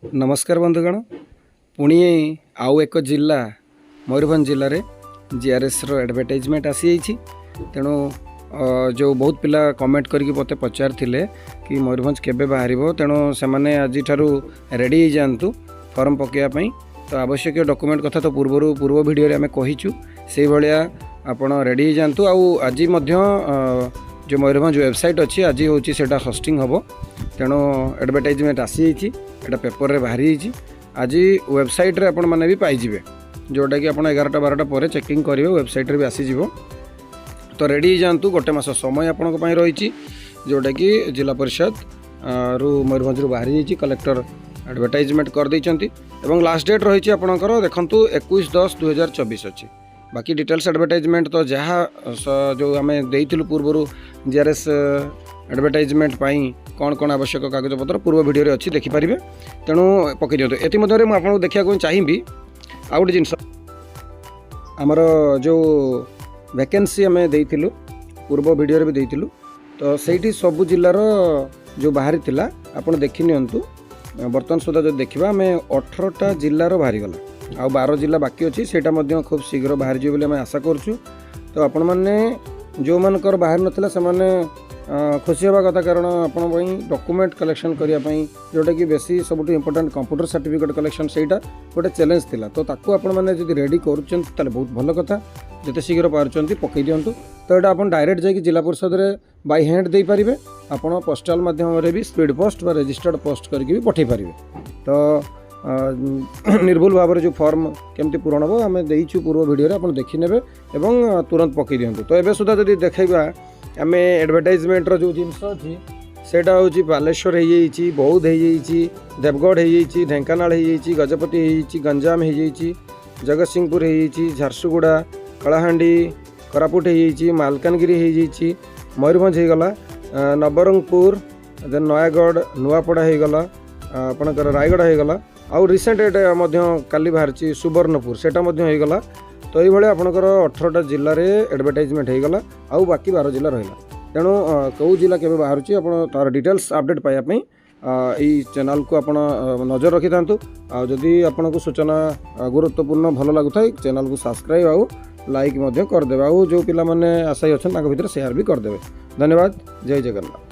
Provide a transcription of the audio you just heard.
नमस्कार बंधुगण पुणी आउ एक जिला मयूरभंज जिले में जीआरएस एडवर्टाइजमेंट आसी तेणु जो बहुत पिला कमेंट करके मत पचारे कि मयूरभंज केबे बाहर तेणु से आज रेडी जातु फॉर्म पकड़ापी तो आवश्यक डॉक्यूमेंट कथा तो पूर्व वीडियो आम कहीचु से भाया आपण रेडी जातु आज जो मयूरभंज वेबसाइट अच्छी आज हूँ से होस्टिंग हम तेणु एडवर्टाइजमेंट आसी एटा पेपर रे बाहरी आज वेबसाइट रे आपण माने भी पाइबे जोटा कि आप 11टा 12टा पर चेकिंग करेंगे वेबसाइट रे भी आसीज तो रेडी जातु गोटे मास समय आपण रही जोटा कि जिला परिषद रु मयूरभंज रु बाहरी कलेक्टर एडवर्टाइजमेंट कर देइचंती एवं लास्ट डेट रही आपणकर देखंतु 21/10/2024 अच्छी बाकी डिटेल्स एडवर्टाइजमेंट तो जहाँ जो आम देइथिलु पूर्व जीआरएस एडवर्टाइजमेंट पाई कौन कौन आवश्यक कागजपत्र पूर्व वीडियो रे अच्छी देखिपारे तेणु पकई दिखाँ एमध्य मुझे देखा चाहिए आउ गोटे जिनस आमर जो वैकेंसी आम देइथिलु पूर्व वीडियो रे भी देइथिलु तो सेठी सब जिलार जो बाहरी थिला आपण देखि नियंतु वर्तमान सुधा जो देखा आम 18टा जिलार बाहरी गला आ 12 जिला बाकी अच्छी से खूब शीघ्र बाहर जी आम आशा करूँ तो आपण मैंने जो मानकर बाहर नाला से खुशी हवा कथा कारण आपण डॉक्यूमेंट कलेक्शन करने जोटा कि बेसी सब इंपोर्टेंट कंप्यूटर सर्टिफिकेट कलेक्शन से गोटे चैलेंज थिला तो ताकू आपण मैंने जब रेडी कर बहुत भल कथा जिते शीघ्र पार्टी पकई दिंतु तो यहाँ आप डायरेक्ट जाकि जिला परिषद में बाय हैंड दे पारे आपड़ पोस्टाल माध्यम भी स्पीड पोस्ट व रजिस्टर्ड पोस्ट करके पठे पारे तो निर्भुल भाव जो फॉर्म केमती पूरण हम आम देचु पूर्व वीडियो आप देखने एवं तुरंत पकई दिंतु तो एवं सुधा जब देखा आम एडवर्टाइजमेंट जो जिनस अच्छी सेटा हूँ बालेश्वर हो बौद्ध हो देवगढ़ हो ढेंकानाल हो गजपति हो गंजाम हो जगतसिंहपुर हो झारसुगुड़ा कलाहांडी कोरापुट हो मालकानगिरी हो मयूरभंज होगला नवरंगपुर देन नयागढ़ नुआपड़ा होगला आपणकर रायगढ़ होगला आउ रिसेंट काली बाहरी सुवर्णपुर सेटा होगला तो ये आपणकर 18टा जिले में एडवर्टाइजमेंट होगला आउ बाकी 12 जिला रहा तेणु कौ जिला के बाहर तार डिटेल्स अपडेट पाइबापी यही चैनल को आप नजर रखी था जदि आपन को सूचना गुरुत्वपूर्ण भल लगुता चैनल को सब्सक्राइब आउ लाइक करदे जो पिला माने आशायी अच्छा भर सेयार भी करदे। धन्यवाद। जय जगन्नाथ।